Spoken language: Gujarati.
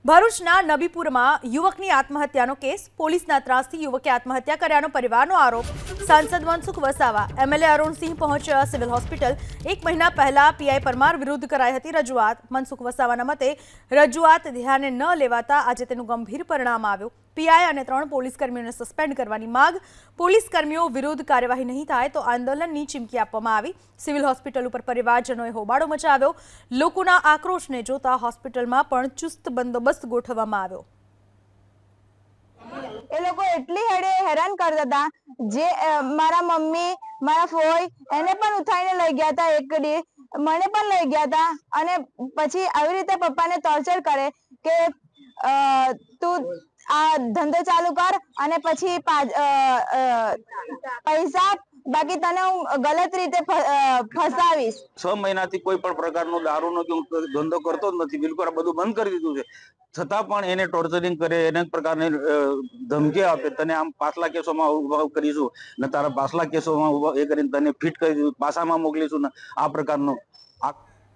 ભરૂચના નબીપુરમાં યુવકની આત્મહત્યાનો કેસ, પોલીસના ત્રાસથી યુવકે આત્મહત્યા કર્યાનો પરિવારનો આરોપ। સાંસદ મનસુખ વસાવા, એમએલએ અરુણસિંહ પહોંચ્યા સિવિલ હોસ્પિટલ। 1 મહિના પહેલા પીઆઈ પરમાર વિરુદ્ધ કરાઈ હતી રજૂઆત। મનસુખ વસાવાના મતે રજૂઆત ધ્યાને ન લેવાતા આજે તેનું ગંભીર પરિણામ આવ્યું। પીઆઈ અને 3 પોલીસ કર્મીઓને સસ્પેન્ડ કરવાની માંગ। પોલીસ કર્મીઓ વિરુદ્ધ કાર્યવાહી નહીં થાય તો આંદોલનની ચીમકી આપવામાં આવી। સિવિલ હોસ્પિટલ ઉપર પરિવારજનોએ હોબાળો મચાવ્યો। લોકોના આક્રોશને જોતા હોસ્પિટલમાં પણ ચુસ્ત બંદોબસ્ત ગોઠવવામાં આવ્યો। એ લોકો એટલી હેરાન કરતા હતા જે મારા મમ્મી મારા ફોઈ એને પણ ઉઠાઈને લઈ ગયા હતા, એક દી મને પણ લઈ ગયા હતા અને પછી આવી રીતે પપ્પાને ટોર્ચર કરે કે તું આ ધંધો ચાલુ કર અને પછી પૈસા બાકી તને હું ગલત રીતે ફસાવીશ। 6 મહિનાથી કોઈ પણ પ્રકારનો દારૂનો ધંધો કરતો જ નથી, બિલકુલ આ બધું બંધ કરી દીધું છે। છતાં પણ એને ટોર્ચરિંગ કરે, અનેક પ્રકારની ધમકી આપે, તને આમ પાછલા કેસોમાં ઉભા કરીશું ને તારા પાછલા કેસોમાં એ કરીને તને ફિટ કરી દીધું, પાસામાં મોકલીશું ને આ પ્રકારનો